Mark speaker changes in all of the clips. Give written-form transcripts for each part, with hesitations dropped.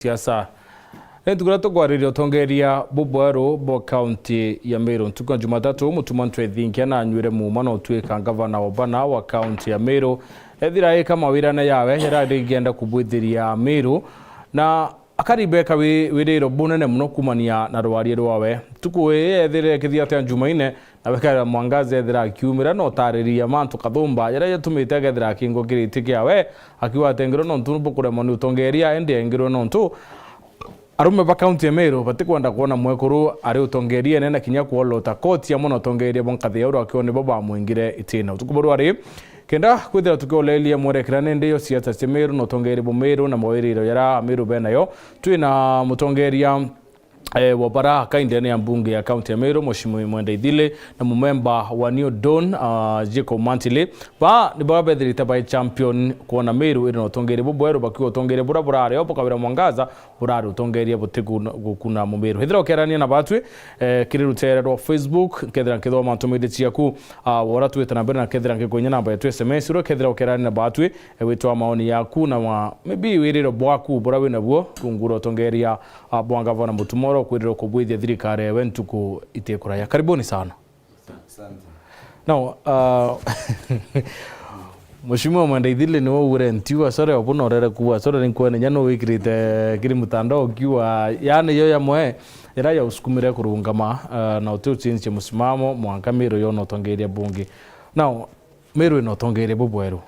Speaker 1: siasa Ntukura tukwarĩria ũtongoria bubwaro bo county ya Meru ntuka Jumatatu mutumantu ethinkia na nywire muma no tuika gavana obana wa county ya Meru ethira eka mawirana yawe yararigenda kubwithiria Meru na akaribeka wiriro bunene muno kumania na rwari rwawe tuku ethire kithia tia Jumaine na wekara mwangaze ethira kiumira no tariria mantu kathumba yara yatumite ethira kingo kiriti yawe akiwa atengero no ntunbu kurema ni utongoria ende engero no ntu arume ba county ya Meru batikwenda kuona mwekuru ari utongeria nena kinya kuolota koti ya muno utongeria bonkathi yauro akione baba mwingire itina utukuboru ari kenda kwithira tukiolelia mwerekerane ndio siasa cia Meru no utongeria bo Meru na mawiriro yara Meru benayo twina mutongeria wabara kainde ya mbunge ya county ya Meru Mheshimiwa Mwenda Ithile na mumemba wa New Dawn Jacob Mantile ba ni baba bethirite by champion kuona Meru iri no tongere bubwero bakiwa tongere burabura ari opo kabira mwangaza burari utongeria butiku gukuna mu Meru hithira okerania na batwe kirirutere ro Facebook kethira kithoma ntumide ciaku wora twita na mbere na kethira ngikonya namba ya SMS ro kethira okerania na batwe witwa maoni yaku na maybe wiriro bwaku burawe nabuo kunguro tongeria bwanga vana mutumoro kwiriro kubwithia thirikari wentuku itekuraya karibuni sana.
Speaker 2: Asante.
Speaker 1: Now Mheshimiwa Mwenda Ithile ni wewe ntiwa sore obunorere kuwa sore nkwene nyano wikirite kiri mutandao kiwa yani yo yamwe era ya usukumire kurungama na utuchinje musimamo mwanka Meru yo no tongeria bunge. Now Meru no tongeria bubweru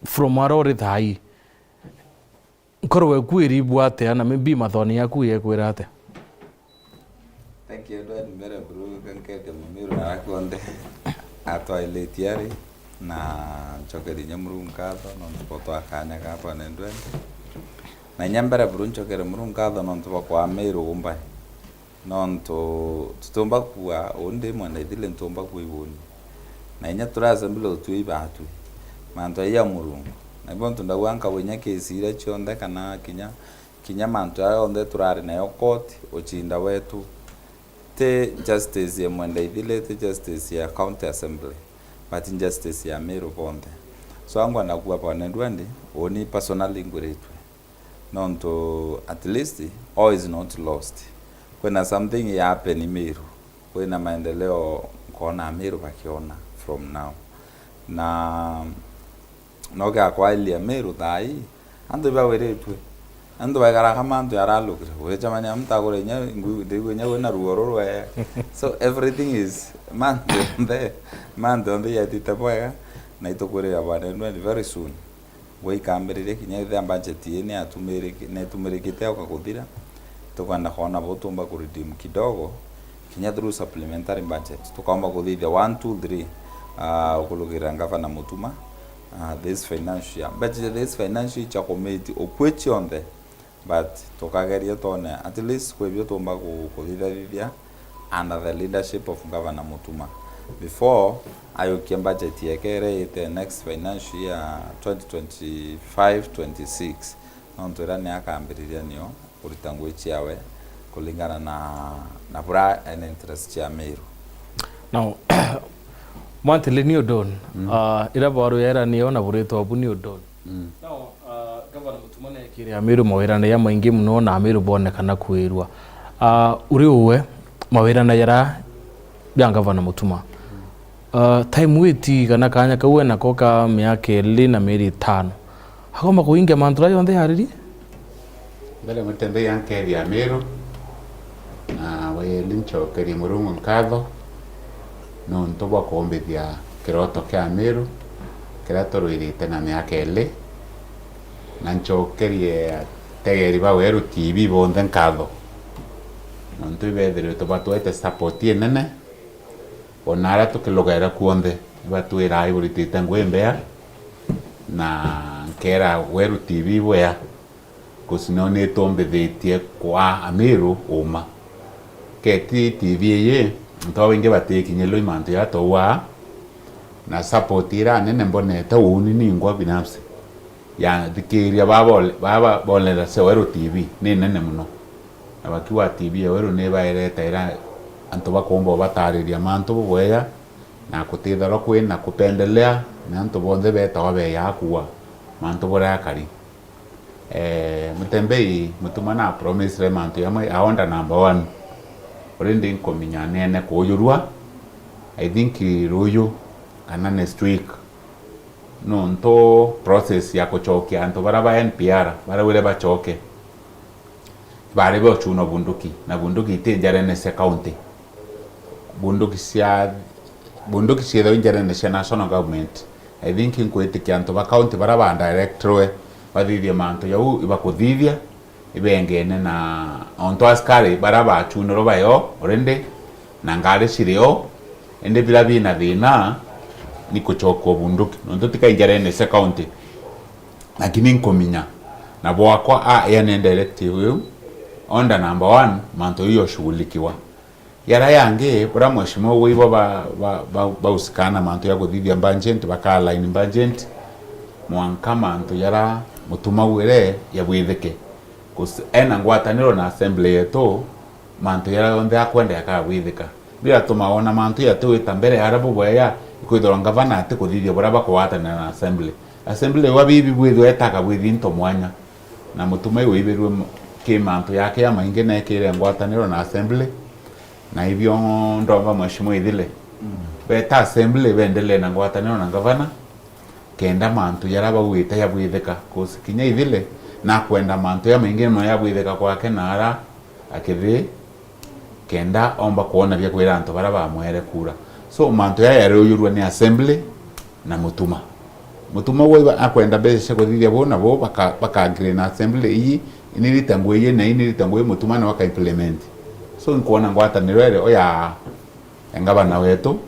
Speaker 1: from arori thai korwe kwiri bwate ana maybe mathoni yaku yekwira ate.
Speaker 2: Thank you Edward mbere bro kankeke Meru na akonde atoiletiari na chokeri nyamurungatho no poto akanya kapa nendwe na nyambere bro chokeri murungatho no ntwa kwa Meru umba no nto tutomba kwa onde Mwenda Ithile ntomba kwa iboni na inya turaza mbilo tuibatu manto ya murungu na bonto ndawanka wenya kesira chonda kana kinya manto onde turari na yokoti ochinda wetu te justice ya Mwenda Ithile te justice ya county assembly but injustice ya Meru bonde so angwa nakuwa pa ndwandi oni personally nguretwe nonto at least all is not lost when something happen in Meru when maendeleo kona Meru bakiona from now na noga kwa ile Meru thai ando baweretwe ando bagara kama ando yaralukire wecha manya mtagore nya ngu nya wena ruoro rwe so everything is man the ya titapoya na itokore abana very soon we kamberere kinya the budget yene atumereke ukakuthira tukanda kona botumba ku redeem kidogo kinya through supplementary budget tukaomba kuthithia 1 2 3 ukulugira ngavana mutuma this financial cha committee okwechi onde but tokageria tone at least kwebyo tomba kuthithia under the leadership of Governor Mutuma before ayokia budget yekere the next financial year 2025-26 nontorani akambiriria nio kuritangu chiawe kulingana na bra and interest ya Meru.
Speaker 1: Now Mantile New Dawn ira baru era niyo na bureto abu New Dawn. Now Governor Mutuma ne kiri Meru mawirana ya maingi muno na Meru bonekana kwirwa uri uwe mawirana yara bya Governor Mutuma time witi kana kanya kawe na koka miaka 2 na meri 5 hakoma kuingia mantura yonde hariri
Speaker 3: bale mutembe yanke ya Meru na we lincho keri murungu nkatho no ntoba kuombithia kiroto kia Meru kirato rwirite na miaka 2 na nchokerie tegeri ba weru TV bonde nkatho no ntubethire to batwete support yenene onara tukilogera kuonde batwira iburitite ngwembea na nkera weru TV bwea kusinone tombethitie kwa Meru uma keti TV ye ntawenge batekinye lo imanto ya towa na support ira nene mbonete uni ningwa binafsi ya dikiria baba bolera se weru TV nene muno abakiwa TV ya weru ne baireta ira anto bakombo batariria manto bwea na kutithara kwina kupendelea na anto bonde beta wabe yakuwa manto bora kari Mutembei mutuma na promise remantu yamwe aonda number 1 already nkominya nene kuyurwa. I think ruyu kana next week no nto process ya kuchokia anto baraba NPR bara wile bachoke bare bo chuno bunduki na bunduki itenjare nese county bunduki sia injare nese national government. I think inkwetikia anto ba county baraba directwe bathithia manto yau ibakuthithia ibengene na onto askari baraba chuno roba yo already na ngari sirio ende bila bina thina ni kuchoko bunduki nondo tikainjare nese county lakini nkominya na bwakwa yani directive onda number 1 manto hiyo shughulikiwa yara yange bora mweshimo wibo ba usikana manto ya kuthithia budget bakala in budget mwanka manto yara mutuma wire ya bwithike kus ena ngwataniro na assembly yeto manto yara onde akwenda yakabwithika bila tumaona mantu ya tu itambere arabo boya ikuithora ngavana ati kuthithia bora bakwatana na assembly wa bibi bwithu etaka bwithinto mwanya na mutumai wibirwe ke mantu yake ya mainge na ekire ngwataniro na assembly na hivyo ndova mheshimiwa ithile beta assembly bendele na ngwataniro na gavana kenda mantu yaraba wita ya bwithika kusikinya ithile na kwenda mantu ya mainge no ya bwithika kwake na ara akithi kenda omba kuona bya kwira anto baraba mwere kura so manto ya yare uyurwa ni assembly na mutuma we akwenda beshe kuthithia bona bo baka agree na assembly iyi inilitangwe ye na inilitangwe mutuma na waka implement so nkuona ngwataniro ere oya engabana wetu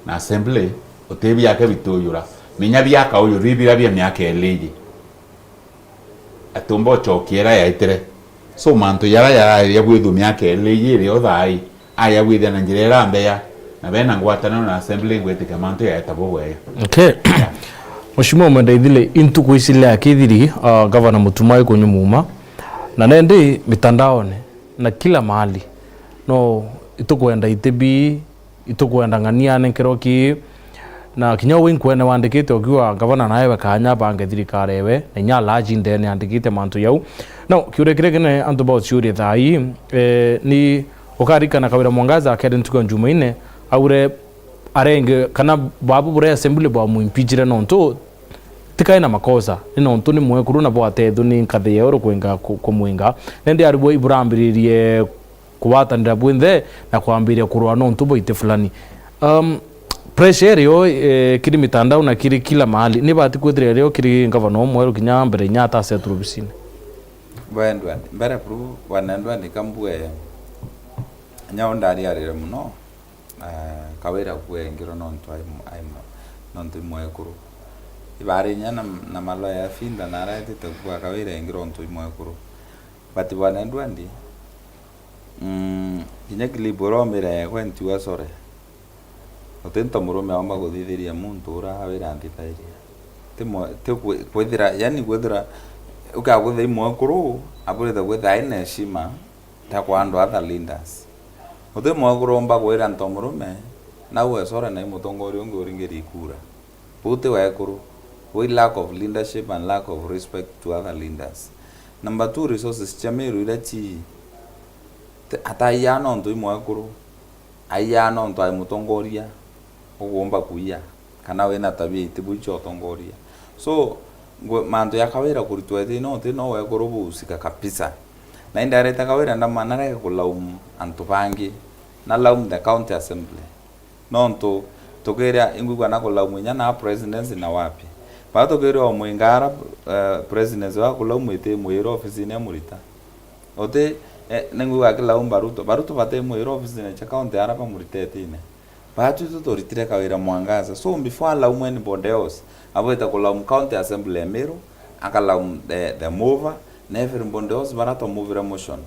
Speaker 3: na assembly otebi yake bituyura minya byaka uyu ribira bya myaka elege atumbo chokiera ya itere so manto yara ya bwithu myaka elege ri othai aya bwitha na njirera mbeya na bena ngwataniro na assembly ngwetika manto ya tabogwe.
Speaker 1: Okay. Mheshimiwa Mwendaithile intu kuisile akithiri governor Mutumai kunyumuma na nende mitandaone na kila mahali no itukwenda itebi itukwenda ng'aniane nkiroki na kinya winkwene wandikite okiwa governor nawe kanya bange thirikarewe na nya large ndene andikite mantu yau no kiurekireke antu about sure thai ni ukarika na Kawira Mwangaza akede ntuko Jumaine aure arenge kana babu bure assembly ba mu impeachire nonto tikaina makosa nonto ni mwe kuruna bo atethu ni nkathe yoro kwenga kumwinga nende aribo iburambiririe kuwatanira bwinthe na kwambiria kurwa nonto bo ite fulani pressure yo kiri mitandao na kiri kila mahali ni bati kwethire leo kiri ngavana mweru kinya mbere nyata setrubisine
Speaker 2: bwendwa mbere pru wanendwa nikambwe nyaondari arire muno Kawira kwengiro nonto mwekuru ibari nyana na malo ya finda na raiti tukwa Kawira engiro nonto mwekuru bati wanendwa ndi kinya kiliboro mire kwenti wasore otento murume amba guthithiria muntu urahawira ndithairia te kwithira yani kwithira ukaguthe mwekuru aburitha gwitha ina heshima ta kwa andu other leaders othe mwekuru mba gwira ntomurume na wesora na mutongori ungi uringeri kura pute wekuru with lack of leadership and lack of respect to other leaders. Number 2 resources chameru ilachi atayano ndo mwekuru ayano ndo mutongoria ugomba kuia kana wena tabia itibucho tongoria so manto ya Kawira kuritwete no wekuru busika kabisa na indirect Kawira ndamanara kulaumu antu bangi na laum the county assembly nonto tokeria ingugwa na kulaumu nya na presidency na wapi ba tokeria omwingara presidency wa kulaumu ite mwiro office ne murita ote nengugwa kulaumu baruto bate mwiro office ne cha county arapa muritetine batu tutoritire Kawira Mwangaza so before laumu ni bondeos aboita kulaumu county assembly ya Meru akalaumu the mover never bondeos barato movira motion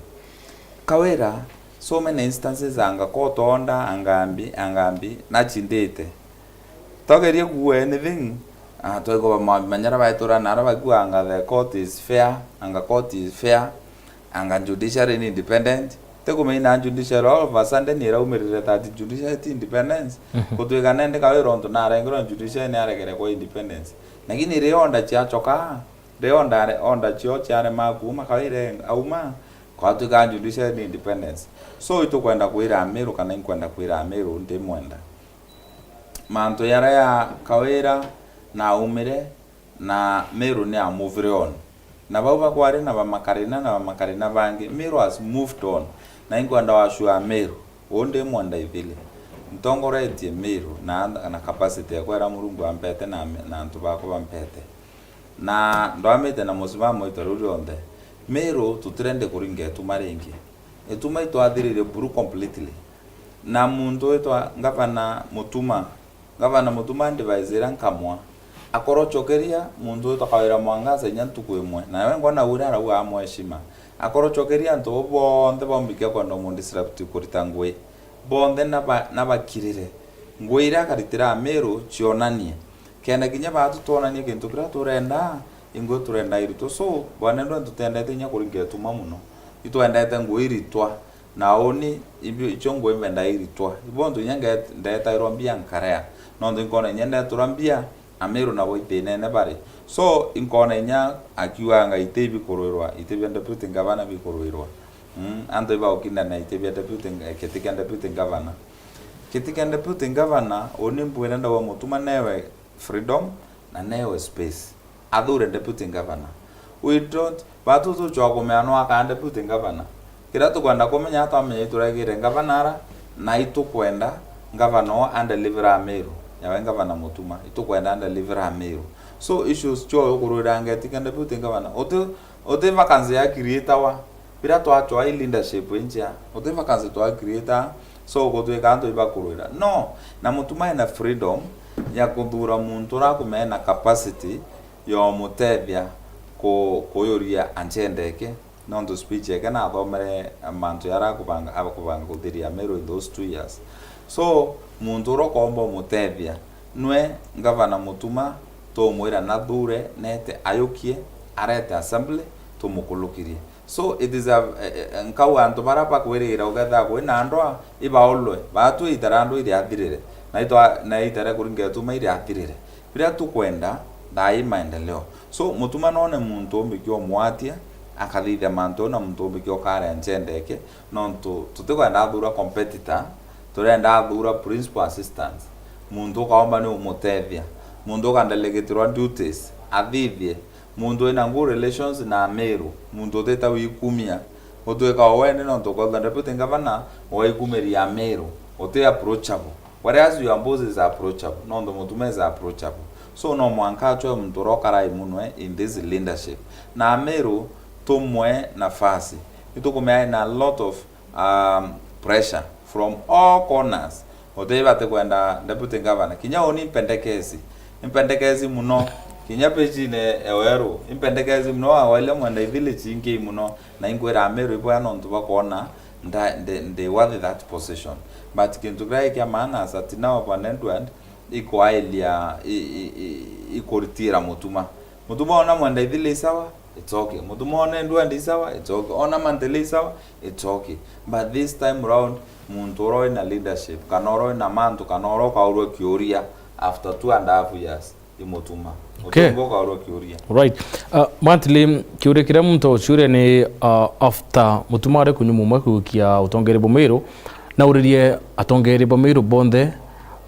Speaker 2: Kawira so many instances anga kotonda angambi na chindete togerie ku anything toigo manyara baitora nara bagu anga the court is fair anga judiciary ni independent tego meina judiciary all of a sudden ni raumerire that judiciary independence kutwega nende Kawira onto nara ngiro judiciary ni aregere ko independence lakini rionda chiachoka de onda chio chare makuma kawire auma kwatu ka judicial independence so ito kwenda kuira Meru kana kwenda kuira Meru ndi mwenda manto yara ya kawira na umire na Meru ni a move on na baba kware na bamakarina bangi Meru has moved on na inkwenda washua Meru onde mwenda ivile ntongorete Meru na capacity ya kwera murungu ampete na ntu bako bampete na ndo amete na musimamo itoruri onde Meru tutrende kuringa etumarengi etuma itwathirire buru completely na muntu etwa ngavana mutuma ndivaizira nkamwa akorochokeria muntu etakawira mwangaza nyantuku imwe na wengo na uri ara wa mweshima akorochokeria nto bonde bombike kondo mu disruptive kuritangwe bonde nabakirire ngwira karitira Meru chionanie kenda kinya batu tonanie kintu kira turenda ingo turenda irito so bwanendo tutendete nya kuringa etuma muno itwendete ngwiritwa naoni ibyo ichongo imenda iritwa ibondo nyanga ndeta irombia nkarea nondo inkona nyenda turambia Ameru na woitene ne bare so inkona nya akiwa nga itebi kororwa itebi deputy governor bi kororwa ando ba okinda na itebi deputy ketika deputy governor oni mbwenda wa mutuma newe freedom na newe space adure deputy governor we don't batu tu choko meano aka deputy governor kira tu kwenda komenya hata amenye turagire governor na itu kwenda governor and deliver Ameru ya governor mutuma itu kwenda and deliver Ameru so issues cho kururanga tika deputy governor ote vacancy ya creator wa pira to acho ai leadership enja ote vacancy to creator so ko tu kanto iba kurura no na mutuma ina freedom ya kudura muntu ra kumena capacity yo mutebya koyoria anchendeke nondo speech yake na thomere mantu yara kubanga kuthiria Meru in those 2 years so muntu ro kombo mutebya nwe governor mutuma to mwira na dhure nete ayokie arete assembly to mukulukirie so it is a nkawa antu barapa kwirira ugatha kwina andwa ibaolwe batu itarando iri athirire na itare kuringa tuma iri athirire bira tukwenda dai maendeleo so mutuma none muntu mbikyo mwatia akathithia manto na muntu mbikyo kare nchendeke nontu tutikwenda athura competitor turenda athura principal assistant muntu kaomba ni umutethia muntu kandelegetirwa duties athithie muntu ina good relations na Meru muntu teta wikumia utweka wene nontu kwa deputy governor waikumeria Meru ote approachable whereas your boss is approachable nontu mutuma is approachable so no mwankacho mtu rokarai munwe in this leadership na Meru tumwe nafasi itukumea na a lot of pressure from all corners oteba te kwenda deputy governor kinya oni impendekezi muno kinya pejine ewero impendekezi muno awale mwenda village ingi muno na ingwera Meru ipo ya nontu bakona they worth that position but kintu grai kya maana satina panendwand iko ailia ikoritira mutuma ona mwenda village sawa it's okay mutuma ona ndwandi sawa it's okay ona mantele sawa it's okay but this time round muntoro ina leadership kanoro ina mantu kanoro kauro kioria after 2.5 years imutuma
Speaker 1: okay
Speaker 2: kauro kioria
Speaker 1: right mantile kiure kira muntu chure ni after mutuma re kunyumuma kukia utongere Meru na uririe atongere Meru bonde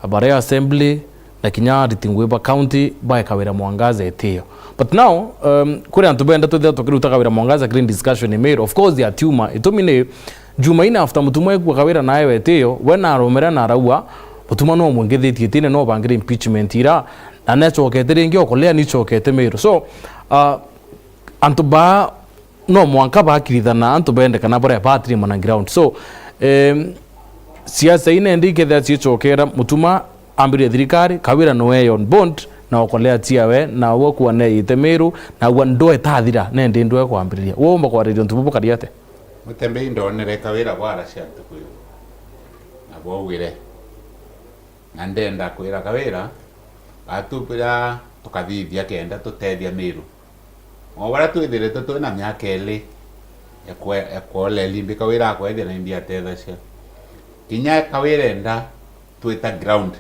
Speaker 1: bare assembly na kinya ritingweba county by kawira mwangaza etio but now kuri antu benda to that kuri kawira mwangaza green discussion in Meru of course they are tumor itomine jumaina after mutuma kwa kawira nayo etio wena aromera na raua mutuma no mwengethetie tine no bangire impeachment ira na nechoketere ngio kolea ni chokete Meru so antu ba no mwanka ba kirithana antu bende kana bare patri man ground so siasa ine ndike that chokera mutuma ambire thirikari kawira noe on bond na okolea tiawe na wokuwa ne Meru na wandoe tathira nende ndoe kwambiriria womba kwa radio ntububu kariate
Speaker 3: mutembei ndonere kawira bwara shantu kuyo na bwogire ngandenda kwira kawira atupira tukathithia kenda tutethia Meru obara twithire tutu na myaka eli ekole limbi kawira kwethia na india tethasha kinya kawira enda twita ground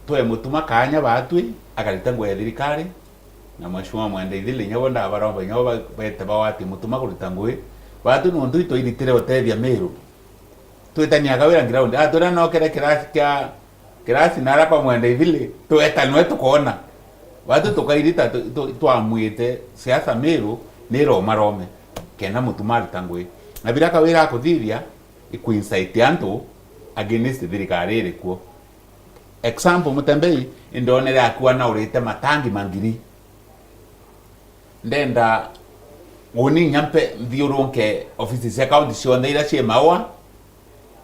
Speaker 3: twe mutuma kanya batwi akarita ngwe thirikari na mheshimiwa mwende ithili nyawo ndabaromba nyawo bete bawati mutuma kuruta ngui batu nundu ito iritire otethia Meru twetania kawira ground atura no kere kirasi nara kwa mwende ithili twetanwe tukona batu tukairita twamwite siasa Meru ni rome kena mutuma ruta ngui na bila kawira akuthiria ikuinsight antu against thirikari iri kuo example Mutembei indonere akuwa na urite matangi mangiri ndenda ngoni nyampe thiurunke ofisi cia county cionthe ira cie Maua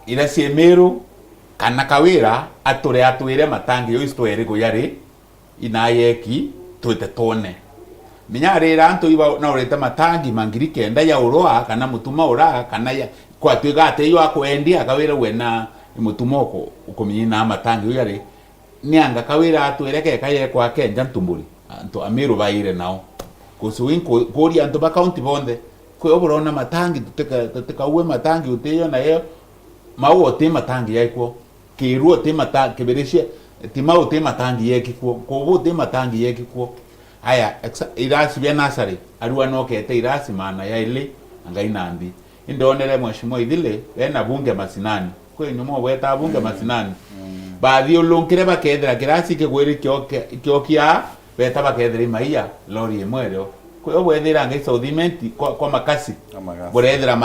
Speaker 3: ira cie Meru kana kawira atwire matangi yo istwere guyari inayeki twite tone minyarira antu iba na urite matangi mangiri kenda ya uroa kana mutuma ura kana ya kwa twigate yo akwendia kawira wena mutumoko ukominyina matangi yo yari nianga kawira atwireke kaye kwa Kenja Ntumburi antu Amiru baire nao kusuin kuri antu ba county bonde kwe oborona matangi tuteka uwe matangi uteyo na yo Maua te matangi yaiko kiruo te matangi kibereshe timau te matangi yekikuo kobo te matangi yekikuo haya irasi bya nasari arua nokete irasi mana ya ile angainandi indonere mheshimiwa ithile bena bunge masinani kwe nyumo weta bunge masinani baadhi olonkire bakethera kirasi kigwiri kyokia beta bakethera maia lori emwero kwe obwethera ngai southimenti kwa makasi borethera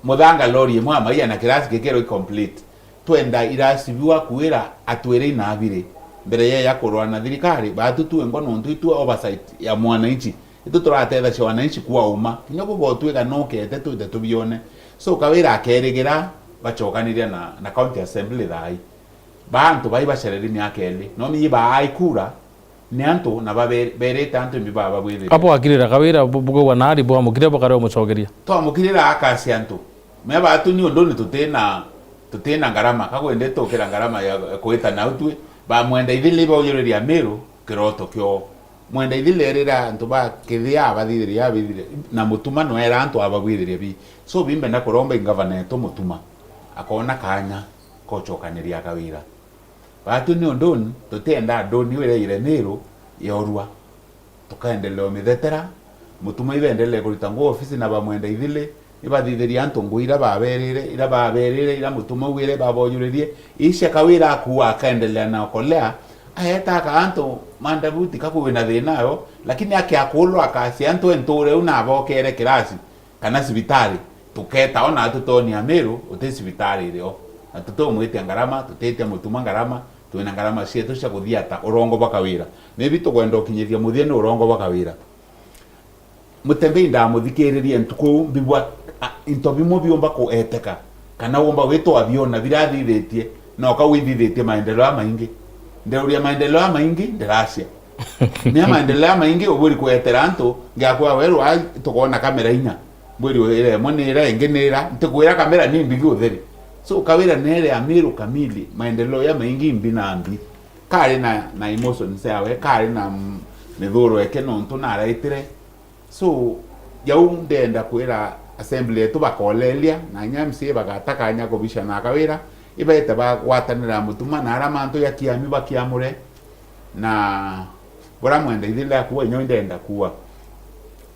Speaker 3: muthanga lori emwe maia na kirasi kikero complete twenda irasi biwa kuira atwere inabire mbere ya kurwa na thirikari batu tuwe ngono ntu oversight ya mwananchi itu turatetha cia wananchi kuwa uma kinyogo botwega nokete twite tubione so kawira akerigera bachokaniria na county assembly thai bantu bai bacereri myakeli no mi ba aikura ni antu na berete antu mi baba bwire
Speaker 1: apo akirira kawira bugo wanari bo amukire bakare mucogeria
Speaker 3: to amukirira akasi antu me batu ni ondoni tutena ngarama kagwende tokera ngarama ya kuita na utwe ba mwenda ithile ba uyoreria Meru kiroto kyo mwenda ithile rira antu ba kithia abathithiria abithire na mutuma no era antu abagwithiria bi so bimbe na kuromba governor to mutuma akona kanya kochokaniria kawira batu ni ondoni tutenda ndoni wire ire Meru yorua tukaendelea mithetera mutuma ibendelee kuruta ngo ofisi na ba mwenda ithile ibathithiria antu nguira baberire ira mutuma wire babonyurerie isha kawira akuwa akaendelea na kolea ayeta ka antu mandabuti kakuwina thinayo lakini akiakulwa akasi antu enture una abokere kirasi kana sibitari tuketa ona atutoni Meru uti sibitari rio atutomwite ngarama tutete mutuma ngarama twina ngarama cietu cia kuthiata urongo bakawira maybe tugwenda ukinyithia muthie ni urongo bakawira Mutembei ndamuthikiririe ntuku mbibwa intobimo biomba ko eteka kana womba weto aviona birathithitie na ukawithithitie maendeleo maingi ndeuria maendeleo maingi ndiracia ni maendeleo maingi uburi kwetera antu ngakwa weru tukona kamera inya buri ire monera ingenera ntukwira kamera ni mbigi utheri so kawira nere Amiru kamili maendeleo ya maingi mbinambi kari na emotions yawe kari na mithuro yake no ntuna araitire so jau ndenda kwira assembly yetu bakolelia na nyamsi bagataka nya kubisha na kawira ibaite bagwatanira mutuma na aramanto ya kiami bakiamure na bora mwenda ithile akuwa inyo ndenda kuwa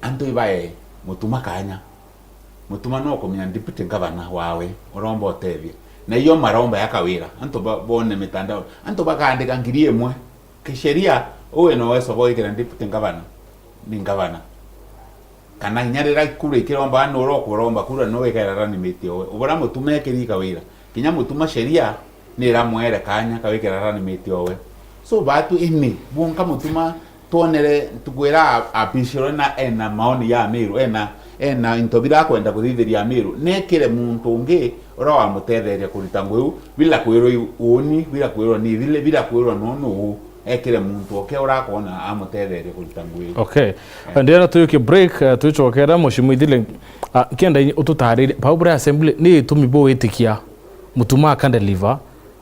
Speaker 3: anto ibae mutuma kanya mutuma no komya deputy governor wawe uromba otevia na iyo maromba ya kawira anto bone mitandao anto bakaandika ngiri emwe kisheria owe no weso boikira deputy governor ni governor kana nyarira kure kiromba no ro kuromba kura no wekera rani metio ubora mutume kirika wira kinya mutuma sheria ni ramwere kanya kawekera rani metio we so batu inni bunka mutuma tonere tugwira apishiro na ena maoni ya Meru ena intobira kwenda kuthithiria Meru nekire muntu ungi ora wa mutetheria kurita ngweu bila kwiro uoni bila kwiro ni vile bila kwiro no ekire muntu oke urakona amutetheria kurita ngweu
Speaker 1: okay ndera tuyuke break tuchokera mushimu ithile kenda ututarire paubra assembly ni tumibo wetikia mutuma akanda liver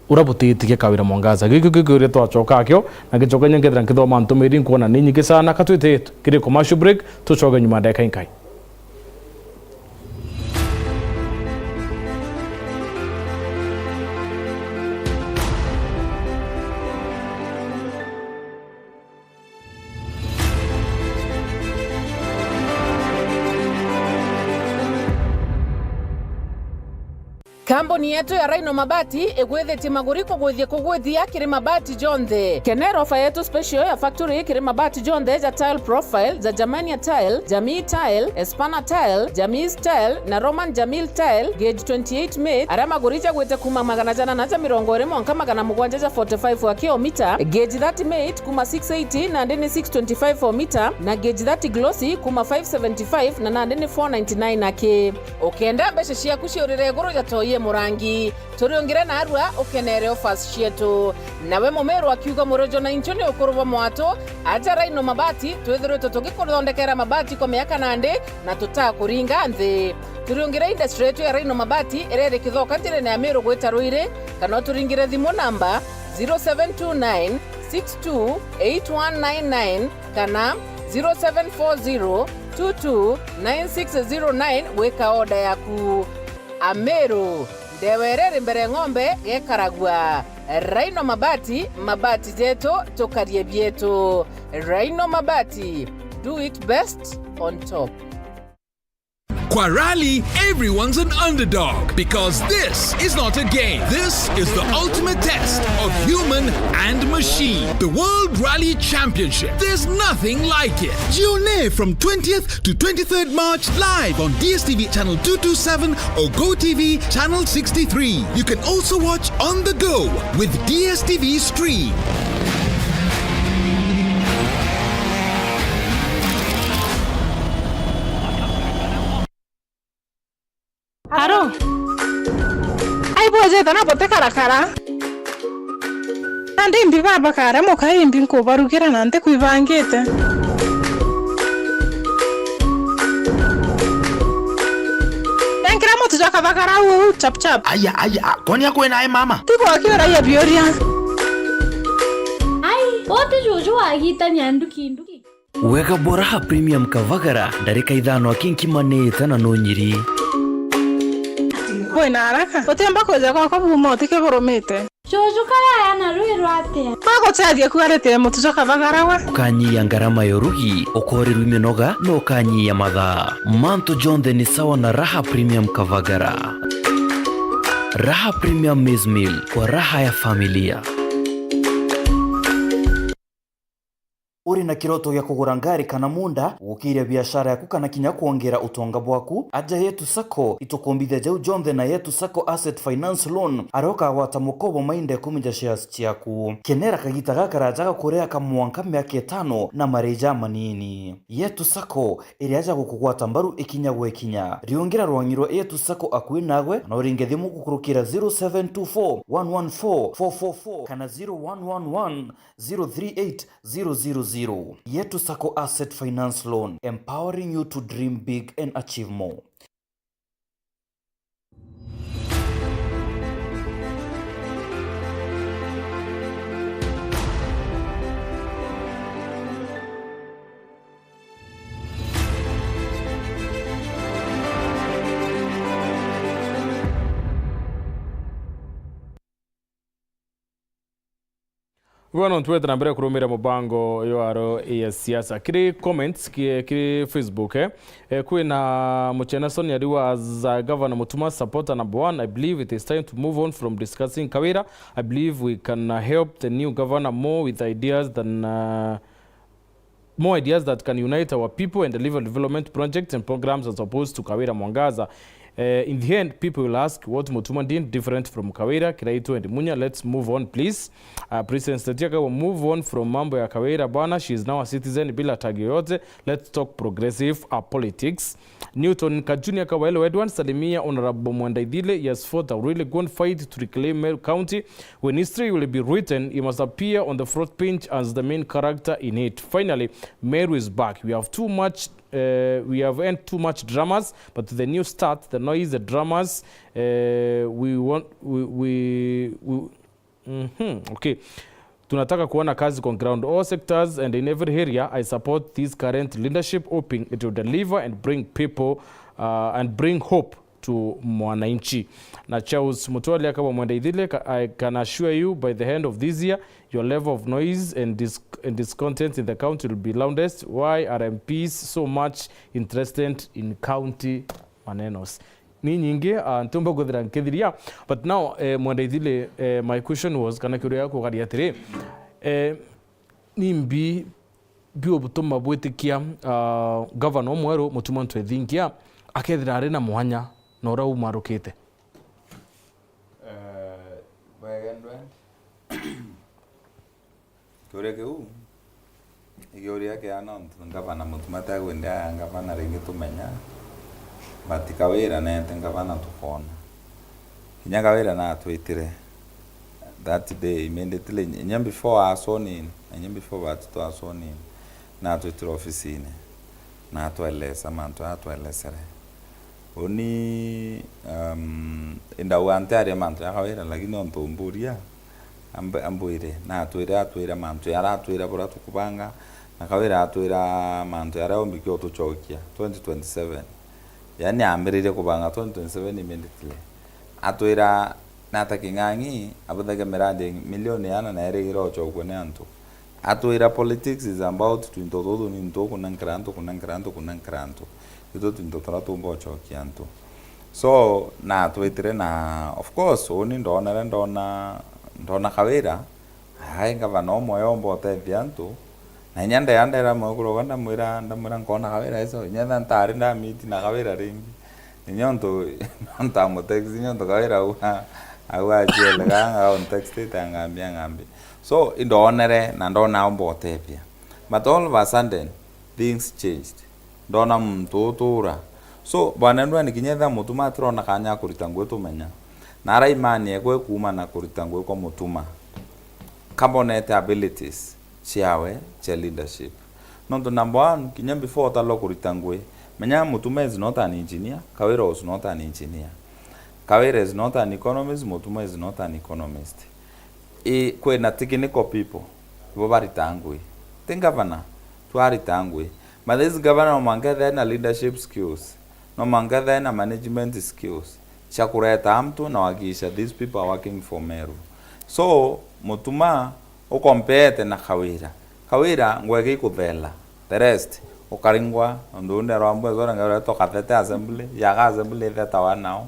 Speaker 1: urabutitikia kawira mwangaza gikyo twachoka akyo na gichoka nyengethera nkithoma ntumiri nkuona ni nyingi sana katwite kiri commercial break tuchoka nyuma ndeka inkai.
Speaker 4: Kambuni yetu ya Rhino Mabati igwithiti maguriko kugwithia kiri mabati jonthe. Kenero ofa yetu special ya factory kiri mabati jonthe za tile profile za Germania tile, Jamii tile, Espana tile, Jamii tile na Roman Jamil tile gauge 28 made ara maguricha gwite kuma magana jana na ja mirongo iri monka magana mugwanja ja 45 wa kilomita, gauge 30 made kuma 680 na ndini 625 for meter na gauge 30 glossy kuma 575 na ndini 499 ake. Okenda beshe cia kuciurire guru ja toye murangi turiongire na arua ukenere offers cietu nawe mumeru akiuga murojo na inchoni ukuruva mwato aja Rhino Mabati twithirwe tutugikuthondekera mabati kwa miaka nande na tutakuringa nthi. Turiongire industry yetu ya Rhino Mabati irere kithoka njire ya Meru gwita Ruire kana turingire thimu namba 0729 628199 kana 0740 229609 weka oda yaku. Ameru ndewerere mbere ng'ombe gekaragwa. Rhino Mabati, mabati jetu tukarie bietu. Rhino Mabati, do it best on top.
Speaker 5: Kwa Rally, everyone's an underdog because this is not a game. This is the ultimate test of human and machine. The World Rally Championship. There's nothing like it. Tune from 20th to 23rd March live on DSTV channel 227 or GoTV channel 63. You can also watch on the go with DSTV Stream.
Speaker 6: Aro. Ai boje dana bote karakara. Ande imbi baba kara moka imbi nko barukira nante kuivangete. Yankira moto jaka bakara u chap chap.
Speaker 7: Aya, kwani yako ina mama?
Speaker 6: Tipo akiwa ya bioria.
Speaker 8: Ai, bote jojo agita nyanduki.
Speaker 9: Wega boraha premium kavagara darika idhano akinki maneta na nonyiri.
Speaker 6: Boina haraka. Botemba koja kwa buma otike goromete.
Speaker 8: Jojo kaya yana ruiro atia.
Speaker 6: Bako tsadia kuarete moto jaka bagarawa.
Speaker 9: Kanyi ya ngarama yorugi okori rumenoga no kanyi ya madha. Manto jonde ni sawa na raha premium kavagara. Raha premium maize meal kwa raha ya familia.
Speaker 10: Uri na kiroto ya kugura ngari kana munda gukire biashara yaku kana kinya kuongera utonga bwaku aja Yetu Sacco itukombithe jau jonthe na Yetu Sacco Asset Finance Loan aroka wata mukobo mainde kuminja shares ciaku kenera kagita gakarajaga kurea kamwanka miaka 5 na mareja manini. Yetu Sacco iri aja gukugwata mbaru ikinya gwekinya riongera rwanyiro Yetu Sacco akui nawe na uringe thimu kukurukira 0724 114 444 kana 0111 038 000. Yetu Sacco Asset Finance Loan, empowering you to dream big and achieve more.
Speaker 1: Bueno, tuweta na mbere kurumira mubango yo aro ya siasa. Kiri comments kiri Facebook kwina Muchena Sonia yariwa as Governor Mutuma supporter number 1. I believe it is time to move on from discussing Kawira. I believe we can help the new governor more with ideas than more ideas that can unite our people and deliver development projects and programs as opposed to Kawira Mwangaza. In the end, people will ask what Mutuma did different from Kawira, Kiraitu and Munya. Let's move on, please. President Statiaka will move on from mambo ya Kawira bana. She is now a citizen bila tagi yote. Let's talk progressive politics. Newton Kajunia Kawaelo Edwin Salimia Honorable Mwandaidile. He has fought a really good fight to reclaim Meru County. When history will be written, he must appear on the front page as the main character in it. Finally, Meru is back. We have earned too much dramas, but the new start, the noise, the dramas, okay. Tunataka kuona kazi on ground, all sectors and in every area. I support this current leadership, hoping it will deliver and bring people and bring hope to mwananchi. Na Charles Mutuali kama Mwandaidile, I can assure you by the end of this year, your level of noise and discontent in the county will be loudest. Why are MPs so much interested in county manenos? ni nyingi ntumba guthira nkithiria but now mwandaithile my question was kana kiuria yako gari atiri nimbi bio butuma bwitikia governor mweru mutuma ntwethingia akethira ari na mwanya na ura umarukite
Speaker 2: wegendwe kiuria kiu igiuria kia nontu ngavana mutuma tagwenda ngavana ringi tumenya batika wira nete ngavana tukona kinya kawira na twitire that day immediately nyam before asoni nyam before bat to asoni na twitire office na twelesa mantu atwelesere oni inda wantare mantu kawira lakini onto mburia ambuire na atwira mantu yara atwira bora tukubanga na kawira atwira mantu yara ombikyo tuchokia 2027 yani amirire kubanga 2027 immediately atwira nataking'ang'i abuthaga miradi milioni yana na erigiro ochokwo ne antu atwira politics is about twinto todo ni nto kunankranto ito twinto trato mbocho kianto so na twitire na of course oni ndona kawira hainga vano moyo mbote vianto na nyanda yandera moguro wanda mwira nkona kawira eso nyanda ntari nda miti na kawira ringi nyonto ntamo text nyonto kawira awa jele ganga on text ngambi so indonere na ndona mbote pia but all of a sudden things changed ndona mtutura so bwana ndo nikinyetha mutuma trona kanya kuritangwe tumenya nara imani ekwe kuma na kuritangwe kwa mutuma cabinet abilities chiawe cha leadership nondo number 1 kinya before talo kuritangwe menya mutuma is not an engineer kawira is not an engineer kawira is not an economist mutuma is not an economist kwe na technical people bo baritangwe tingavana twaritangwe but this governor mangeza na leadership skills no mangeza na management skills cha kureta mtu na wakisha these people are working for Meru so mutuma ukompete na kawira ngwege kuthela the rest ukaringwa ndunde rambo zora ngara to katete assembly ya assembly theta wanao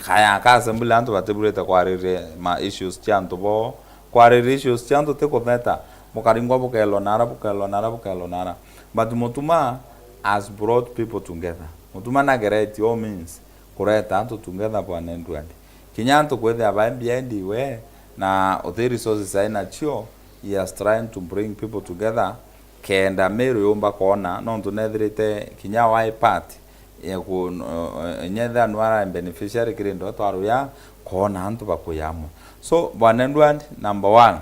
Speaker 2: khaya ka assembly antu batebuleta kwarire ma issues chanto bo kwarire issues chanto te kutheta mukaringwa bukelo nara but mutuma has brought people together mutuma na gereti all means kureta antu together bwana ndwandi kinyanto kwethe abambi we na other resources aina chio he is trying to bring people together kenda Meru yomba kona nonto nethirite kinya wa party ku nyetha nwara beneficiary krindo twaro ya kona antu bakuyamo so bwana ndwandi number 1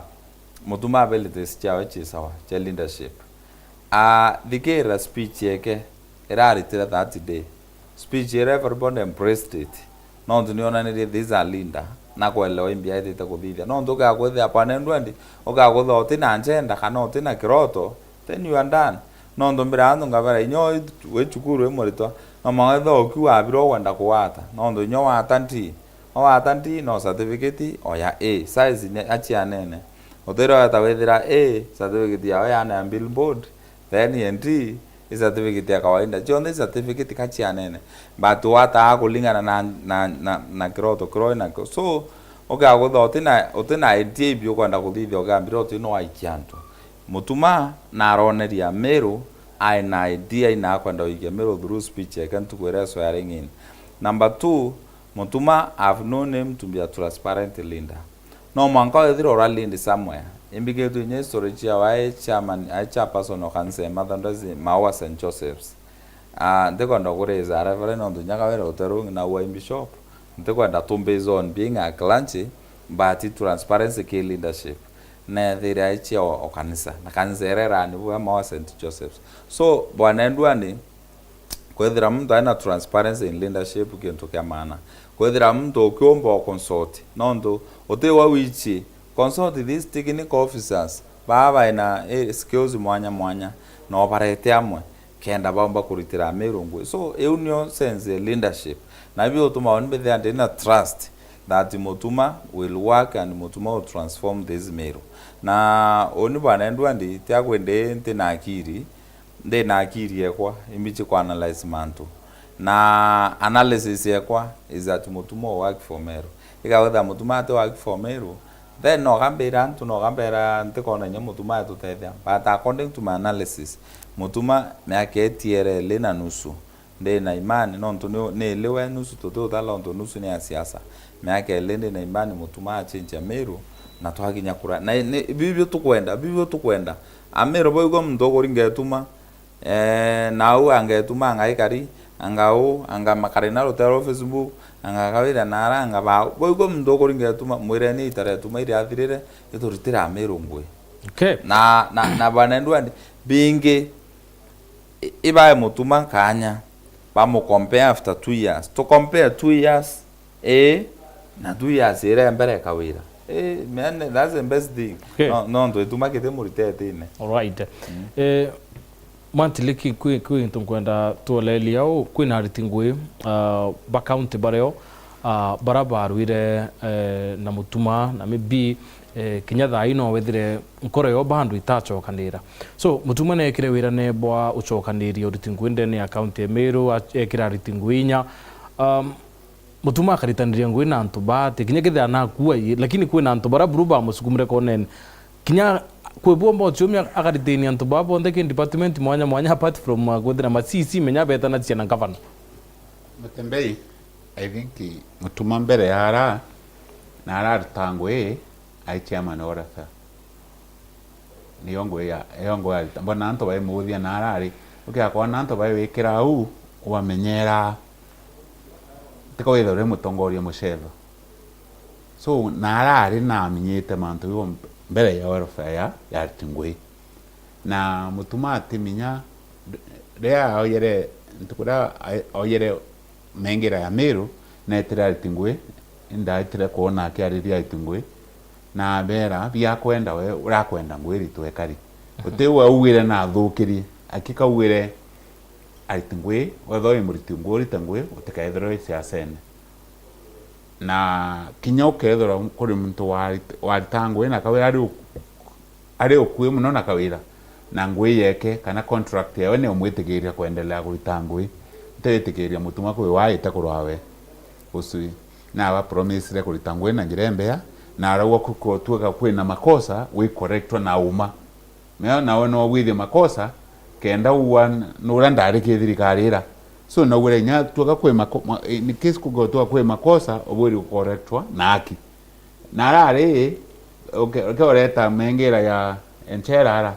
Speaker 2: mutuma abilities chawe chisawa cha leadership thikira speech yake iraritira that day speech everybody embraced it nonto niona ni these are leader na kwelewa imbia ite kuthithia no ndoka kwethia pane ndwandi okagutha otina agenda kana otina kiroto then you are done no ndombira andu ngabara inyo wechukuru emorito no mawetha okiwa abiro kwenda kuwata no ndo inyo watanti no certificate oya A size ni achia nene otero atawethira A certificate yao yana billboard then NT is certificate ya kawaida jonde certificate kachia nene but wata kulingana na kiroto kroina so okagutha otina idea bio kwenda kuthithia okambira otino waikianto mutuma na aroneria Meru aina idea ina kwenda uige Meru through speech yake ntukwera swearing in number 2 mutuma have no name to be a transparent leader no manka ethiro rally somewhere imbige tu nye storage ya wae chairman chairperson okanse mathandazi Maua St Joseph's ndekwenda kureza reverend ndo nyakawera uterung na wa bishop ndekwenda tumbe zone being a clancy but transparency ke leadership na thira ichi okanisa na kanzerera ni wa Maua St Joseph's so bwana ndwani kwethira mtu ana transparency in leadership kintu kya maana kwethira mtu ukiomba consult nondo otewa wichi consult these technical officers baba ina skills mwanya no barete amwe kenda bamba kuritira Meru ngwe so eunio sense leadership na bio tuma onbe there na trust that mutuma will work and mutuma will transform this Meru na oni bana ndwandi tyakwende nte na akiri nde na akiri ekwa imichi kwa analyze mantu na analysis yakwa is that mutuma work for Meru ikawetha mutuma ate work for Meru then no gambira ntu no gambira ntikona nya mutuma tutethia but according to my analysis mutuma meake tiere lena nusu nde na imani no ntu ne lewe nusu toto tala ntu nusu ne siasa meake lende na imani mutuma achenja Meru na twaginya kura na bibyo tukwenda Ameru boygo mndogori ngetuma nau angetuma ngaikari angao anga makarina rotero Facebook anga kawira nara anga ba boygo mndogori ngetuma mwireni itare tuma iri athirire ituritira Ameru ngwe
Speaker 1: okay
Speaker 2: na banendwa bingi ibaye mutuma kanya ba mo compare after 2 years to compare 2 years na 2 years ire mbere kawira man, that's the best thing. Okay. No, tu makete muritete ine.
Speaker 1: All right. Mantiliki kui ntumkwenda tuoleli au kui na ritingwe ba county bareo barabaruire na mutuma na maybe kinyatha ino wethire nkoro yo bandu itachokanira. So mutuma ne ekire wira ne bwa uchokaniri ritingwe ndene ya county Meru ekira ritingwe inya mutuma akaritanĩria ngui na antu bate kinya githia na kuwa lakini kwina antu bara buruba musukumire konen kinya kwebwa mbocho mya akariteni antu babo ndeke department mwanya apart from gwethira masisi menya beta na ciana governor
Speaker 3: Mutembei I think mutuma mbere yara na arartangwe ai chairman orafa niyongwe ya mbona antu bai muthia na arari ukakona antu bai wikira u wamenyera tiko ithore mutongoria mucetho so narari na minyite mantu yo mbere ya welfare ya tingwe na mutuma atiminya rea oyere ntukura oyere mengira ya Meru na etira tingwe inda etira kuona akiariria tingwe na bera bia kwenda we urakwenda ngwiri twekari utewa uwire na thukiri akika uwire aitingwe wetho imuriti ngori tangwe utikaethero siasene na kinya ukethora kuri muntu wa tangwe na kawe ari okwe muno na kawira na ngwe yeke kana contract yawe ne umwitigiria kuendelea kuritangwe tetigiria mutuma kwe waite kurwawe usui na aba promise re kuritangwe na njirembea na arawa kuko tuka kwina makosa we correctwa na uma meo na wono withi makosa kenda uwan nura ndari kithirikarira so na wure nya tuka kwe ni case kugo tuka kwe makosa oburi correctwa na aki na rare okay oreta mengera ya encherara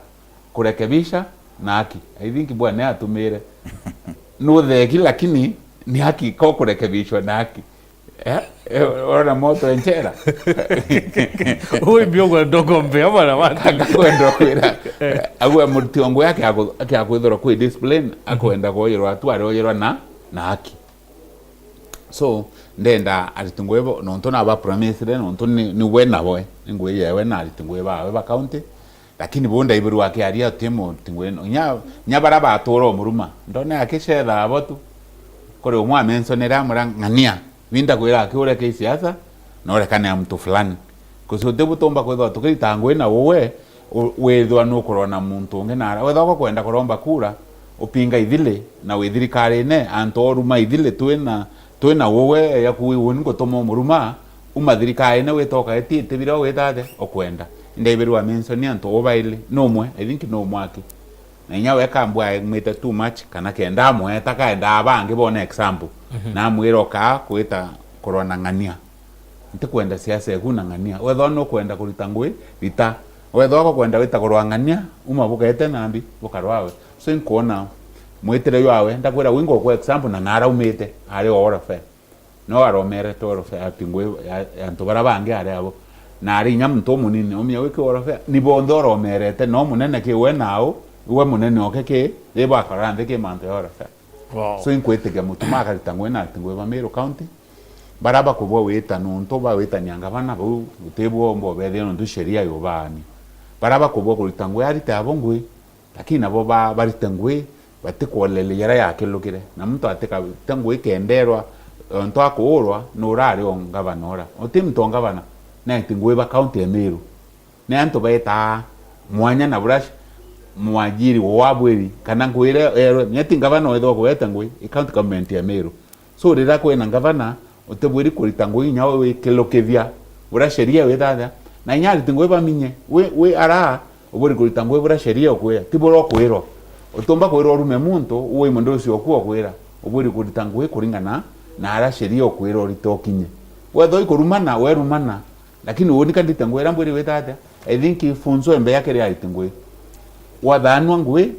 Speaker 3: kurekebisha na aki I think bwana atumire no theki lakini ni haki kwa kurekebishwa na haki ora moto enchera
Speaker 1: oi biogo ndogo mbea bana watu
Speaker 3: kwenda kwira agwe murti wangu yake akwithora kwi discipline akwenda koyerwa atware oyerwa na haki so ndenda aritungwebo nonto na ba promise re nonto ni wena boy ngwe yewe na aritungweba ba county lakini bonda ibiru wake aria temo tingweno nya baraba atoro muruma ndone akichetha abotu kore umwa mensonera murangania winda kwira akiure ke siasa no rekane mtu fulani kusote butomba kwetho tukitangwe na wowe wethwa no korona muntu ngenara wethwa kwenda kuromba kura upinga ithile na withirikari ne antoruma ithile twena wowe yakuwi woni gotomo muruma umathirikari ne wetoka etite biro wetate okwenda ndaiberu amensoni anto obaile nomwe I think no mwaki na nyawe kambwa mwita too much kana kenda mwe takaenda abange bona example na mwiro ka kwita korona ngania ntikwenda siasa ekuna ngania wetho no kwenda kuritangwe bita wetho ko kwenda wita korwa ngania umabukete nambi bukarwawe so inkona mwitire yawe ndakwira wingo kwa example na nara umete ari ora fe no aromere toro fe atingwe anto barabange ari abo na ari nyamto munini umye wiki ora fe ni bondoro merete no munene ke we nao we munene okeke eba karande ke mante ora fe wow so inkwetega mutuma akaritangwe na tingwe ba Meru County baraba kubwa weta nonto ba weta nyanga bana bu utebwo mbo bede no sheria yobani baraba kubwa kuritangwe ari tabongwe lakini abo baritangwe batikolele yara yake lukire na mtu ateka tangwe kenderwa onto akurwa no rari on gavanora otimto ngavana na tingwe ba county ya Meru ne anto baita mwanya na brush mwajiri wabweri kana ngwire nyati ngavana wetho gweta ngwi county government ya Meru so rira kwena ngavana utebwiri kurita ngwi nyawe wikilokethia ura sheria wethatha na nyari tingwe baminye we ara uburi kurita ngwi ura sheria okwe tiboro kwirwo utomba kwirwo rume muntu uwe mundu ucio kwa kwira uburi kurita ngwi kuringana na ara sheria okwirwo ritokinye wetho ikurumana werumana lakini wonika ndita ngwi rambwiri wethatha I think ifunzo embe yake ria itingwe wathanwa ngwe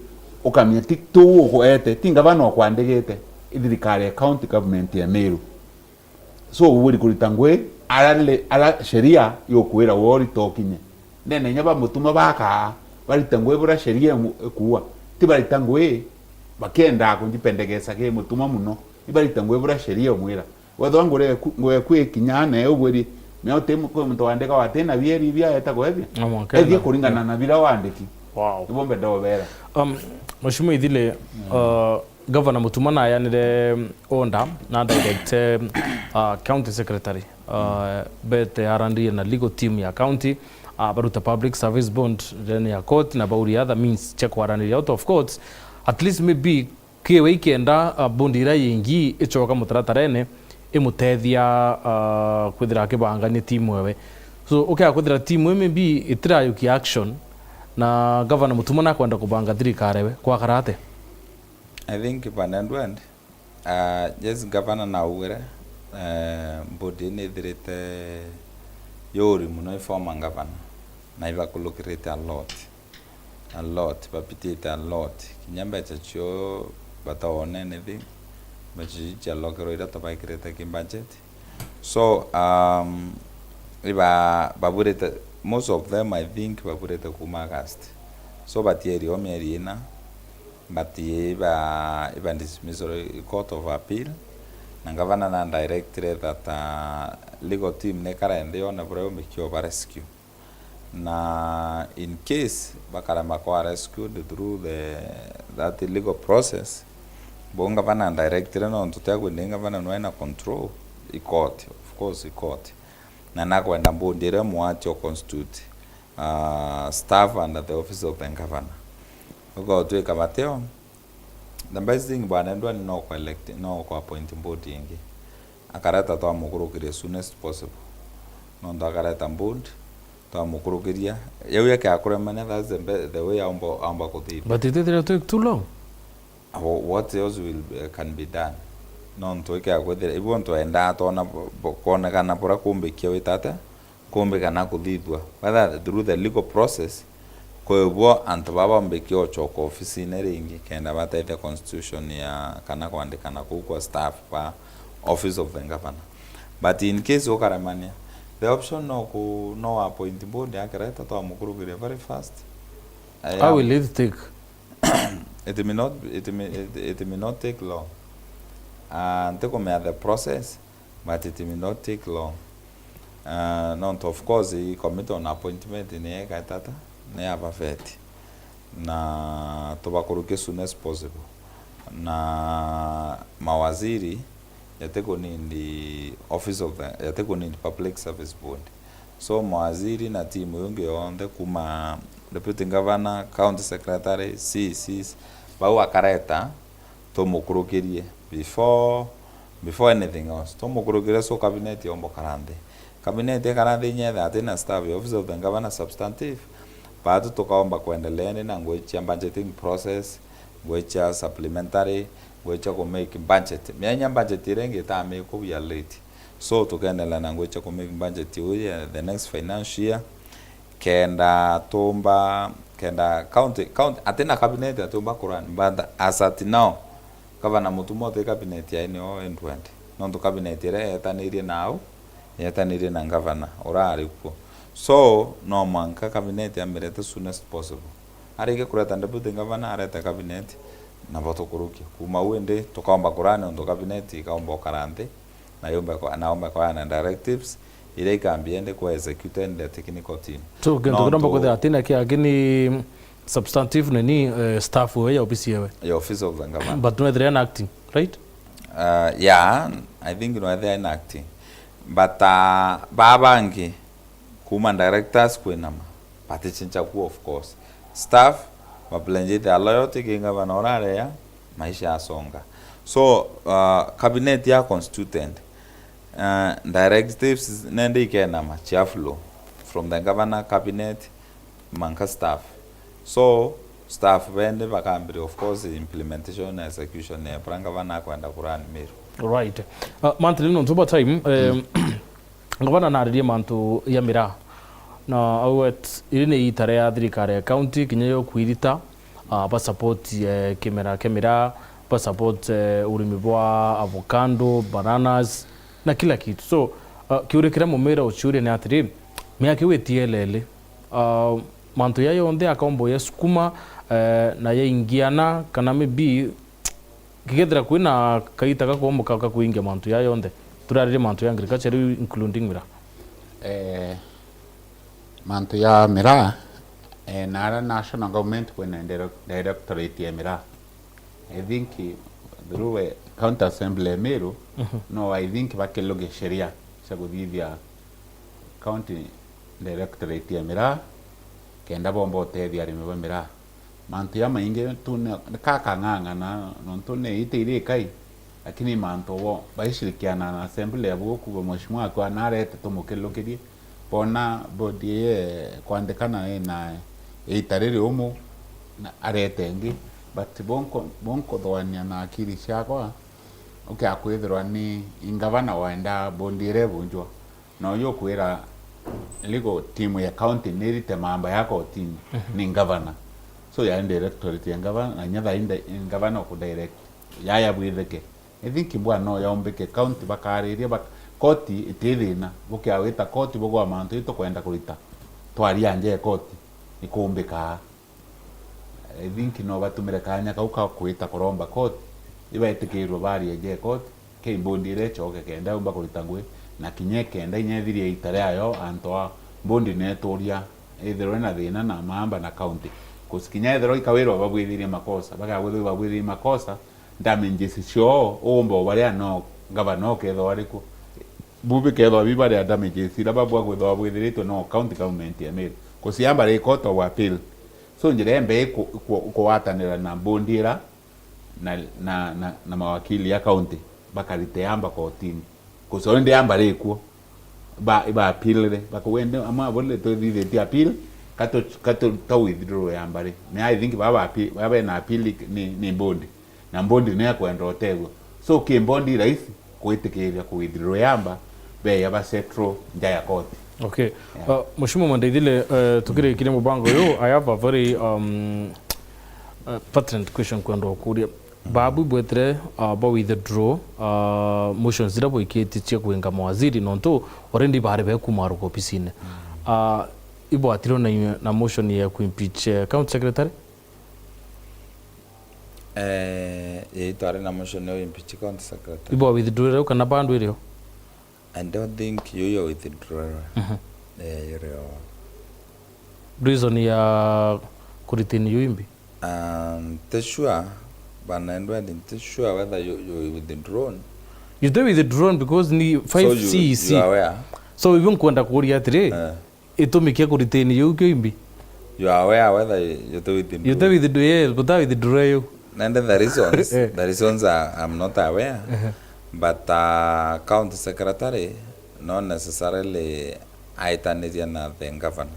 Speaker 3: ukamya tiktu ukoete tingavana okwandegete ithirikari ya county government ya Meru so uburi kurita ngwe ala sheria yokwira wori tokinye nene nyaba mutuma baka barita ngwe bura sheria kuwa tibarita ngwe bakenda kunjipendegesa ke mutuma muno ibarita ngwe bura sheria omwira watho ngore ngwe kwikinyane uburi meote mko muntu wandeka watena bieri bia yetakwethia ethie kuringana na bila wandiki.
Speaker 1: Wow.
Speaker 3: Ibombe ndobera.
Speaker 1: Mheshimiwa Ithile, Governor Mutumana yanire onda na direct county secretary bete arandi na legal team ya county baruta public service bond then ya court na bauri other means check warani out of court at least maybe kiwe ikenda bondira yingi ichoka mutaratarene imutethia kwithira kibangani team wewe so okay kwithira team wewe maybe itira yuki action na Governor Mutumana kwenda kubanga thirikari we kwa karate.
Speaker 2: I think panendwend just governor na ugere body ni direte yori muno informa governor na iva kulokirete a lot papitite a lot kinyamba chacho bataone anything machicha lokero ida to baikirete kim budget so iba baburete most of them I think baburete kuma August so batieri omerina batieba even dismissal court of appeal na governor na director that legal team ne karende ona bro mekio ba rescue na in case bakarama kwa rescue through that legal process bonga bana director no ntutakwe nenga bana no control I court of course I court na kwenda mbondere mwacho constitute staff under the office of the governor uko tuwe kamateo the best thing bana ndo ni no collect no ko appoint board ingi akarata to amukurukiria soonest possible no ndo akarata board to amukurukiria yewe yake akure mane that's the way amba kuthi
Speaker 1: But it take too long.
Speaker 2: What else can be done no ntoike akwethira ibo nto enda atona kona kana pura kumbe kiwe tata kumbe kana kuthithwa whether through the legal process kwebo antbaba mbekio choko office neringi kenda bataite constitution ya kana kuandikana kwa staff pa office of the governor but in case okaramania the option no appoint board yakareta to amukuru very fast.
Speaker 1: How will it take?
Speaker 2: It may not take long. The process, but it may not take long. Not of course, he commit on appointment in the Katata, never vet. Na tobakuruke soon as possible. Na mawaziri yateko ni in the office of the yateko ni public service board. So mawaziri na timu yunge onde kuma deputy governor, county secretary, CCs, bau akareta tomukurukirie before anything else. Tomukurukirie so cabinet yombo karande. Cabinet karande nyetha atina staff office of the governor substantive. Baatu tukaomba kuendelea na ngwecha budgeting process, ngwecha supplementary, ngwecha ku make budget. Myanya budget irenge ta me ko ya late. So tukaendelea na ngwecha ku make budget the next financial year. Kenda tomba kenda county atena cabinet atomba kuran but as at now Governor Mutumo te cabinet ya ino end-to-end non cabinet ire etanirie now etanirie na governor ora ariko so no manka cabinet ya merete soonest possible arike kurata deputy governor areta cabinet na voto kuruki kuma uende tukaomba kurani ndo cabinet ikaomba karante na yomba kwa naomba kwa na directives ile ikambiende kwa executed the technical team.
Speaker 1: So gendo kwa kwa atina kia gini substantive nini staff ya office yewe.
Speaker 2: The office of the government.
Speaker 1: But no they're enacting, right?
Speaker 2: Yeah, I think they're enacting. But babangi kuma directors kwenama. Patichincha ku of course. Staff maplanjete ala yote kinga vanorare ya maisha asonga. So cabinet ya constituent directives nende ikena machiaflo from the governor cabinet manka staff. So staff wende vakambiri of course implementation and execution ya pranga vana kwenda kurani Meru.
Speaker 1: Right. Mantle no tuba time ngavana naririe mantu ya mira na awet irine itare ya thirikari ya county kinyayo kwirita ba support kemera ba support urimi bwa avocado, bananas na kila kitu. So kiurekera mumera uchurie ni atiri miaki wetielele mantu ya yonde akombo ya sukuma na ya ingiana kana maybe kigethera kwina kaita gakombo kaka kuingia mantu ya yonde turarire mantu ya agriculture including mira
Speaker 3: mantu ya mira nara national government when directorate ya mira. I think through county assembly Meru no I think bakeloge sheria saguthithia county directorate ya mira kenda bombo tethia arimi ba mira mantu ya mainge tune kaka nganga na nontune ite kai lakini mantu wo baishirikiana na assembly yabo kuba mheshimiwa kwa narete tumukelogerie bona bodi kwandikana na itariri umu na arete ngi but bonko thwania na akiri ciakwa akwithirwa ni ingavana wenda bondire bunjwa no yo kwira legal team ya county nirite mamba yako team ni ngavana so ya directorate ya ngavana na nyatha ngavana ku direct ya bwitheke I think mbwa no ya ombeke county bakariria koti itithina bukia wita koti bugwa mantu ito kwenda kurita twari anje koti ikumbika. I think no batumire kanya kauka kuita kuromba koti iba itikirwo bari anje koti ke bondire choke kenda umba kurita ngwe na kinyeke nda inyethirie itare ayo antoa bondi netoria ithero na thina na mamba na county kusikinya ithero ikawirwa babwithirie makosa babwithirie makosa damages cio umbo baria no governor ketho ariku bubi ketho bibare damages ira babwa gwetho babwithiritwe no county government ya Meru kusiamba ri court of appeal. So njirembe kuwatanira na bondira na mawakili ya county bakarite amba kotini kusonde amba rekuo ba appeal bakwende ama bole to the appeal kato to withdraw amba re me I think baba na appeal ni bondi na bondi ne kwenda otego so ke bondi rahisi kuitikiria ku withdraw amba be ya ba setro njaya court.
Speaker 1: Okay. Yeah. Mheshimiwa Mandaidile tukire kile mbango yo I have a very pertinent question kwenda kuria babu bwetre ba withdraw motions zira boiketi cia kuenga mawaziri nonto already bare be kumaro ko pisine ibo atiro na motion ya ku impeach county secretary
Speaker 2: itare na motion ya impeach county secretary
Speaker 1: ibo withdraw kana bandu irio.
Speaker 2: I don't think you withdraw
Speaker 1: reason ya kuritin yuimbi
Speaker 2: sure but I don't sure whether you withdrawn.
Speaker 1: You do withdrawn because ni 5C
Speaker 2: so you are aware.
Speaker 1: So even kwenda kuria atire itumikia kuritin yuimbi
Speaker 2: you are aware whether you do withdraw.
Speaker 1: You do withdraw, yes, but that withdraw you.
Speaker 2: And then the reasons I'm not aware. But county secretary not necessarily aitaniria na the governor.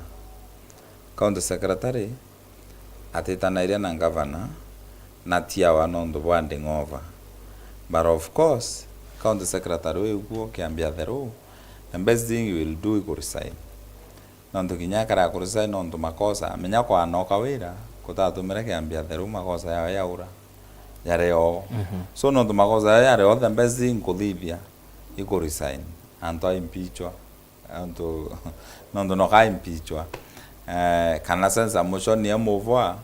Speaker 2: County secretary atitaniria na governor na tia wanondo wanding over. But of course county secretary we go kiambia thero the best thing you will do is resign. Nondo kinyakara ku resign nondo makosa menya kwa anoka wira kutatumira kiambia thero makosa ya yaura yareo so no makosa yareo the best thing kuthithia iko resign anto impeachwa anto no ka impeachwa kana sense motion ya move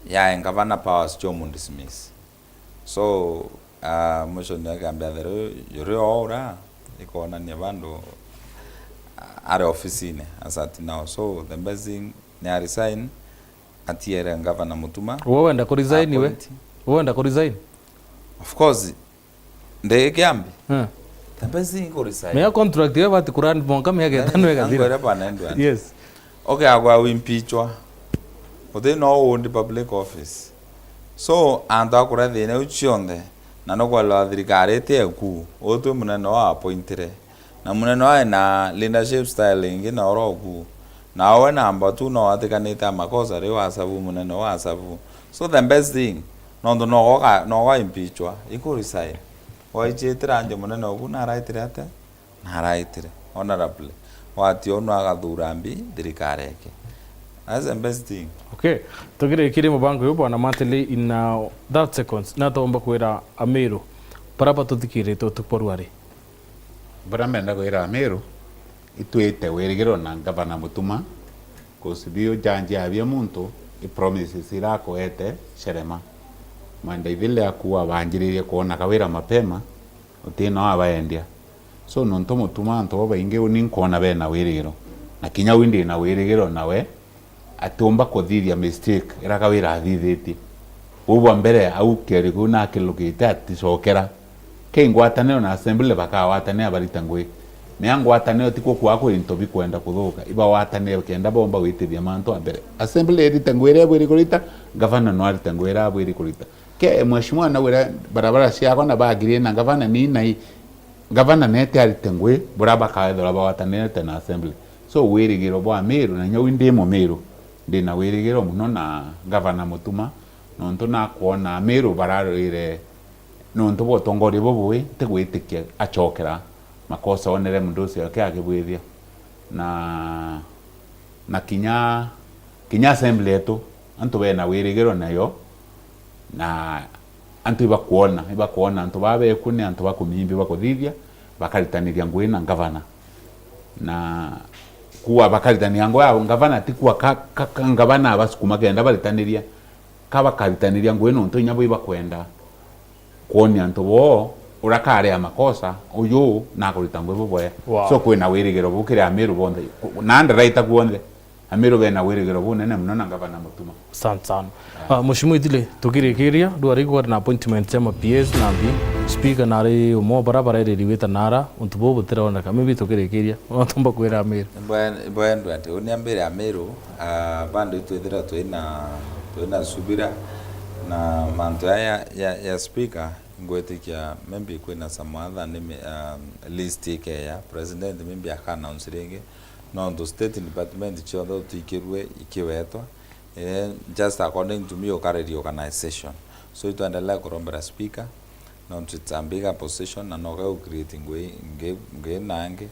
Speaker 2: ya ngavana powers jomo dismiss so motion ya gambia thero yoro ora iko na ni bandu are officine asati now so the best thing ni resign atiere ngavana mutuma
Speaker 1: wewe enda ku resign we wenda ku resign
Speaker 2: of course ndege kiambi tabezi ku resign
Speaker 1: me contract ya bati kuran bonka me ga tanu ga
Speaker 2: ngora panendo
Speaker 1: yes
Speaker 2: okay agwa impeachwa Uti no undi public office. So anto akura thine uchionde na no kwa la thirikari te ku otu munene wa appointire na munene wa na leadership style ingi na oroku na we namba tu no atikanita makosa ri wa sabu munene wa sabu. So the best thing no ga impeachwa iko resign wa chetira nje munene oku na raitire ate na raitire honorable wati onu agathurambi thirikari yake. That's the best thing.
Speaker 1: Okay, tugire kiri mubango yo bwana Matili in 30 seconds na tomba kwira Amiru parapa tuthikire tuporwari
Speaker 3: bara menda kwira Amiru itwete werigero na gavana Mutuma kosibio janje abia muntu I promises irako ete Sherema manda ivile akuwa banjiririe kuona kawira mapema utino abaendia so nonto Mutuma anto bainge uninkona bena werigero na kinya windi na werigero nawe atomba kuthithia mistake irakawira athithiti ubwa mbere au kerigu na kilugite aticokera kengwatanio na assembly bakawatania abaritangwe neangwatanio tiko kwako intobi kwenda kuthuka iba watanio kenda bomba witithia manto mbere assembly eritangwire bwiri kurita governor no aritangwira bwiri kurita ke mheshimiwa na wira barabara ciako na bagirie na governor ni nai governor nete aritangwe buraba kaethora bawatanio na assembly so wirigiro bwa Amiru na nyawinde mo Amiru ndina wirigiro muno na gavana Mutuma nonto na kuona Amiru bararire nonto botongori bobuwe tegwitikia achokera makosa onere mundu ucio akibwithia na kinya assembly etu antu bena wirigiro nayo na antu iba kuona antu babe kune antu bakumimbi bakuthithia bakaritaniria ngui na gavana na kuwa bakaritania ngo ya gavana tikwa gavana abasukuma kenda baritaniria karitaniria ngo ino ntonya bo ibakwenda kuonia nto bo urakare amakosa uyu na kuritangwe boboya so kwina wirigiro bukire Amiru bonde na underwriter kuonde Amiru bena wirigiro bunene muno na gavana Mutuma
Speaker 1: sana mushimu idile tugirikiria duari kwa na appointment ya PS na bi speaker na ri mo barabara ri riweta nara untubo butera ona kama bi tugirikiria otomba kwira Amiru
Speaker 2: bwana ati uniambire Amiru bando twethira twina subira na manto ya speaker ngwetikia membi kwina samadha ni list yake ya president membi aka-announce ringi no the state department chodo tikirwe ikiwetwa just according to me okaredi organization so ituendelea kurombera speaker no tutambika position na no creating nge nange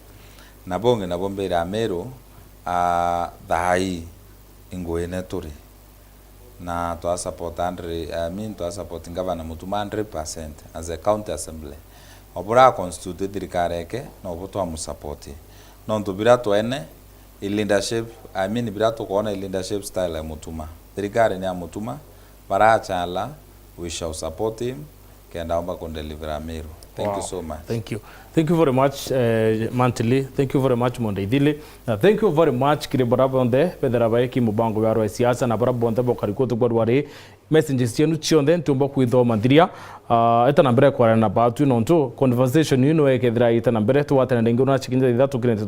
Speaker 2: na bonge na bombere Amiru thai ingwene turi na to support to support gavana Mutuma 100% as a county assembly obura constitute thirikari yake no boto amusupport no ntubira twene leadership bira to kuona leadership style ya Mutuma thirikari ni ya Mutuma barachala we shall support him kenda omba kundeliver Amiru. Thank you so much.
Speaker 1: Thank you very much Mantili. Thank you very much Mondeithili. Thank you very much kire barabonde pedera ki mubango ya rwa siasa na barabonde bokariko tugwarwari messages cienu cionde ntumba kwithoma thiria eta na mbere kwa na batu nonto conversation ino ekethira ita na mbere twatana ndingi una chikinja ithatu kinete